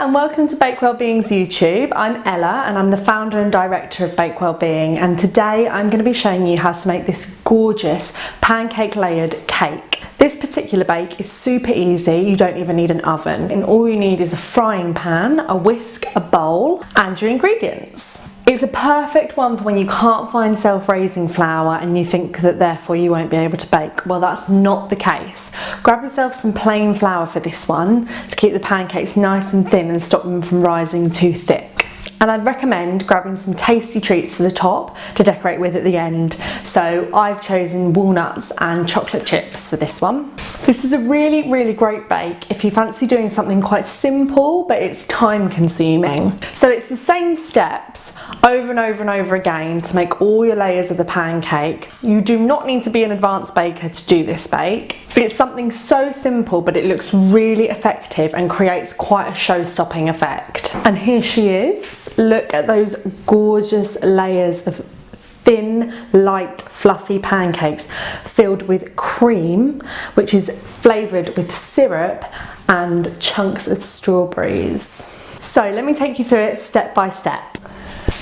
and welcome to Bake Wellbeing's YouTube. I'm Ella and I'm the founder and director of Bake Wellbeing, and today I'm going to be showing you how to make this gorgeous pancake layered cake. This particular bake is super easy, you don't even need an oven, and all you need is a frying pan, a whisk, a bowl and your ingredients. It's a perfect one for when you can't find self-raising flour and you think that therefore you won't be able to bake. Well, that's not the case. Grab yourself some plain flour for this one to keep the pancakes nice and thin and stop them from rising too thick. And I'd recommend grabbing some tasty treats to the top to decorate with at the end. So I've chosen walnuts and chocolate chips for this one. This is a really great bake if you fancy doing something quite simple but it's time consuming. So it's the same steps over and over again to make all your layers of the pancake. You do not need to be an advanced baker to do this bake. It's something so simple but it looks really effective and creates quite a show-stopping effect. And here she is. Look at those gorgeous layers of thin, light, fluffy pancakes filled with cream, which is flavoured with syrup and chunks of strawberries. So let me take you through it step by step.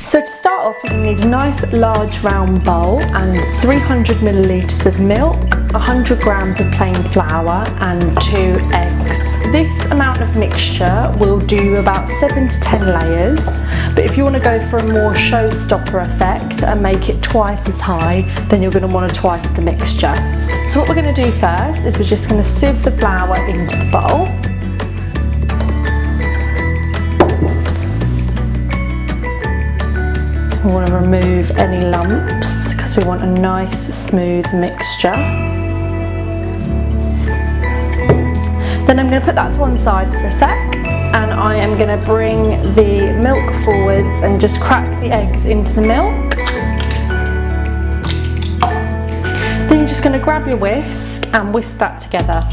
So to start off, you're going to need a nice large round bowl and 300 millilitres of milk, 100 grams of plain flour and 2 eggs. This amount of mixture will do about 7 to 10 layers, but if you want to go for a more showstopper effect and make it twice as high, then you're going to want to twice the mixture. So what we're going to do first is we're just going to sieve the flour into the bowl. We want to remove any lumps because we want a nice smooth mixture. Then I'm going to put that to one side for a sec, and I am going to bring the milk forwards and just crack the eggs into the milk. Then you're just going to grab your whisk and whisk that together.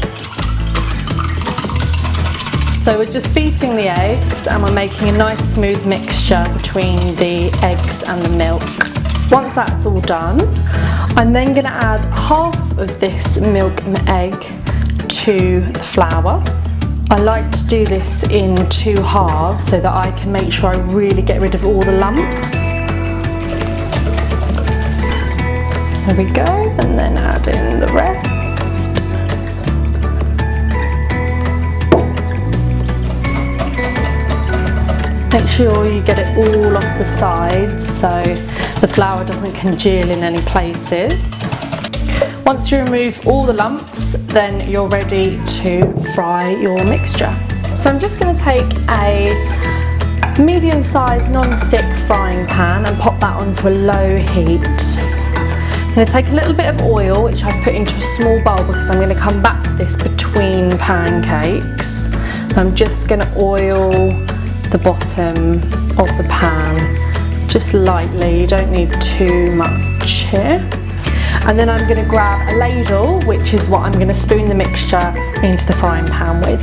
So we're just beating the eggs and we're making a nice smooth mixture between the eggs and the milk. Once that's all done, I'm then going to add half of this milk and egg to the flour. I like to do this in 2 halves so that I can make sure I really get rid of all the lumps. There we go, and then add in the rest. Make sure you get it all off the sides so the flour doesn't congeal in any places. Once you remove all the lumps, then you're ready to fry your mixture. So I'm just going to take a medium-sized non-stick frying pan and pop that onto a low heat. I'm going to take a little bit of oil, which I've put into a small bowl because I'm going to come back to this between pancakes. I'm just going to oil the bottom of the pan just lightly, you don't need too much here. And then I'm going to grab a ladle, which is what I'm going to spoon the mixture into the frying pan with.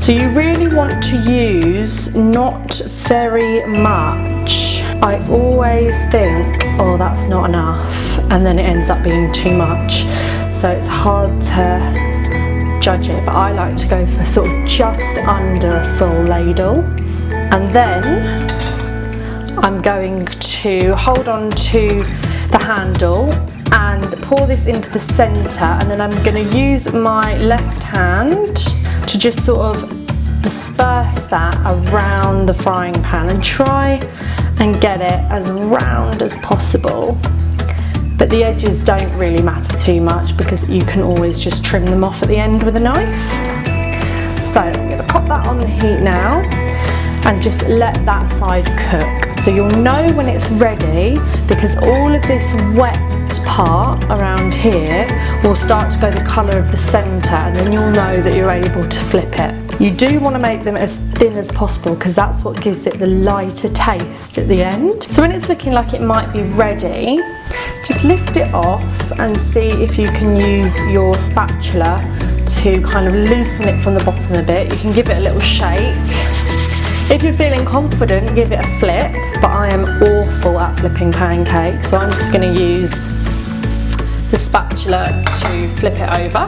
So you really want to use not very much. I always think, oh, that's not enough, and then it ends up being too much, so it's hard to judge it, but I like to go for sort of just under a full ladle. And then I'm going to hold on to the handle and pour this into the centre, and then I'm going to use my left hand to just sort of disperse that around the frying pan and try and get it as round as possible. But the edges don't really matter too much because you can always just trim them off at the end with a knife. So I'm going to pop that on the heat now and just let that side cook. So you'll know when it's ready because all of this wet part around here will start to go the colour of the centre, and then you'll know that you're able to flip it. You do want to make them as thin as possible because that's what gives it the lighter taste at the end. So when it's looking like it might be ready, just lift it off and see if you can use your spatula to kind of loosen it from the bottom a bit. You can give it a little shake. If you're feeling confident, give it a flip, but I am awful at flipping pancakes, so I'm just going to use the spatula to flip it over.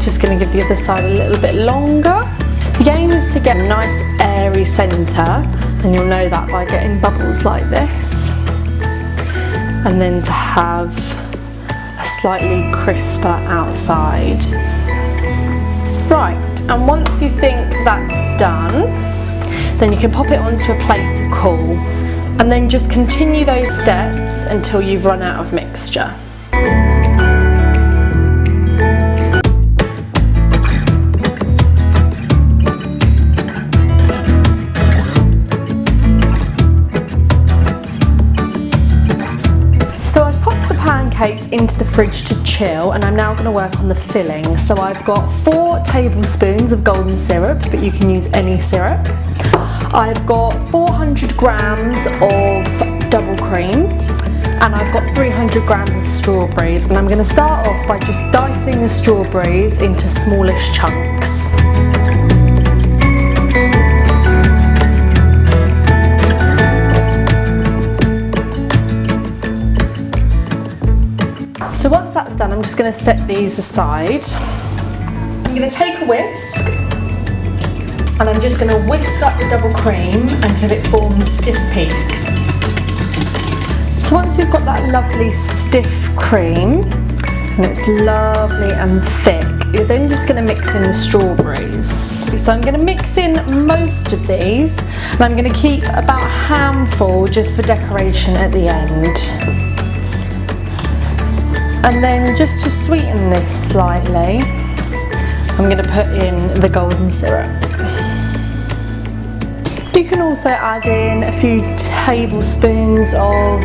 Just going to give the other side a little bit longer. The aim is to get a nice airy centre, and you'll know that by getting bubbles like this. And then to have a slightly crisper outside. Right, and once you think that's done, then you can pop it onto a plate to cool. And then just continue those steps until you've run out of mixture. Pancakes into the fridge to chill, and I'm now going to work on the filling. So I've got 4 tablespoons of golden syrup, but you can use any syrup. I've got 400 grams of double cream, and I've got 300 grams of strawberries, and I'm going to start off by just dicing the strawberries into smallish chunks. So once that's done, I'm just going to set these aside. I'm going to take a whisk, and I'm just going to whisk up the double cream until it forms stiff peaks. So once you've got that lovely stiff cream, and it's lovely and thick, you're then just going to mix in the strawberries. So I'm going to mix in most of these, and I'm going to keep about a handful just for decoration at the end. And then just to sweeten this slightly, I'm going to put in the golden syrup. You can also add in a few tablespoons of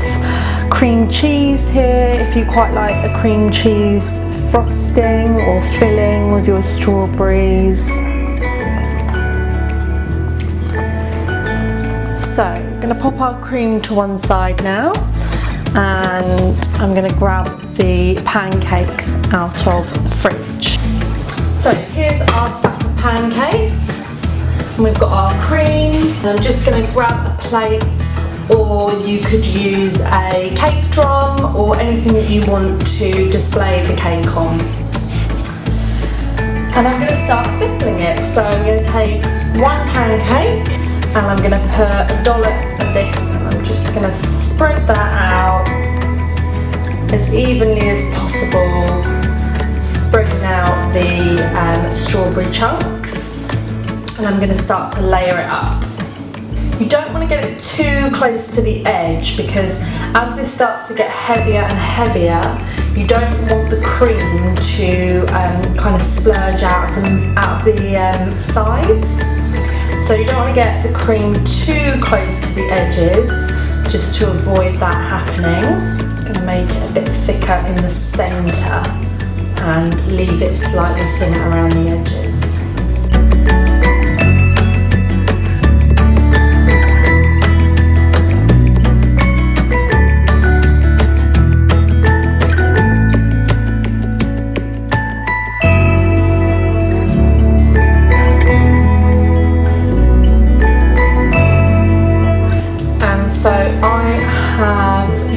cream cheese here if you quite like a cream cheese frosting or filling with your strawberries. So I'm going to pop our cream to one side now, and I'm going to grab the pancakes out of the fridge. So here's our stack of pancakes, and we've got our cream, and I'm just going to grab a plate, or you could use a cake drum or anything that you want to display the cake on. And I'm going to start assembling it. So I'm going to take one pancake, and I'm going to put a dollop of this, and I'm just going to spread that out as evenly as possible, spreading out the strawberry chunks, and I'm going to start to layer it up. You don't want to get it too close to the edge, because as this starts to get heavier and heavier, you don't want the cream to kind of splurge out of the sides. So you don't want to get the cream too close to the edges, just to avoid that happening. I'm going to make it a bit thicker in the centre and leave it slightly thinner around the edges.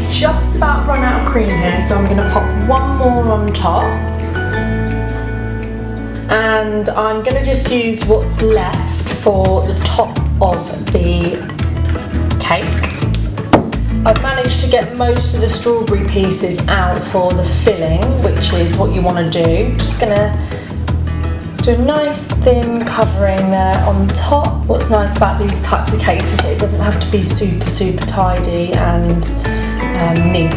Just about run out of cream here, so I'm going to pop one more on top, and I'm going to just use what's left for the top of the cake. I've managed to get most of the strawberry pieces out for the filling, which is what you want to do. Just going to do a nice thin covering there on the top. What's nice about these types of cakes is that it doesn't have to be super tidy and neat.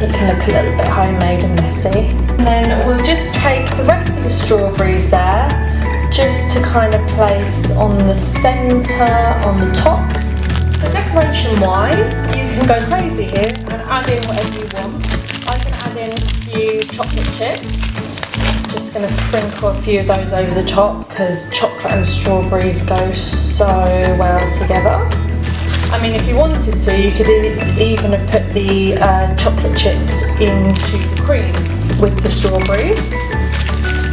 It can look a little bit homemade and messy. And then we'll just take the rest of the strawberries there, just to kind of place on the centre, on the top. So decoration wise, you can go crazy here and add in whatever you want. I can add in a few chocolate chips. Just going to sprinkle a few of those over the top, because chocolate and strawberries go so well together. I mean, if you wanted to, you could even have put the chocolate chips into the cream with the strawberries.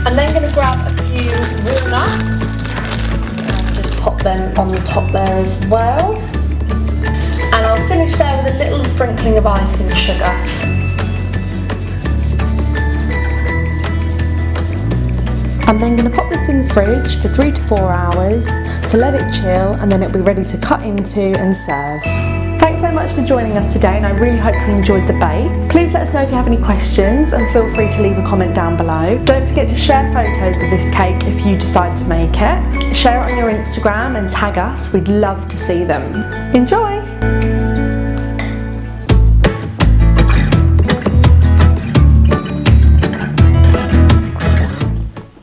I'm then going to grab a few walnuts and just pop them on the top there as well. And I'll finish there with a little sprinkling of icing sugar. I'm then going to pop this in the fridge for 3 to 4 hours to let it chill, and then it'll be ready to cut into and serve. Thanks so much for joining us today, and I really hope you enjoyed the bake. Please let us know if you have any questions and feel free to leave a comment down below. Don't forget to share photos of this cake if you decide to make it. Share it on your Instagram and tag us, we'd love to see them. Enjoy!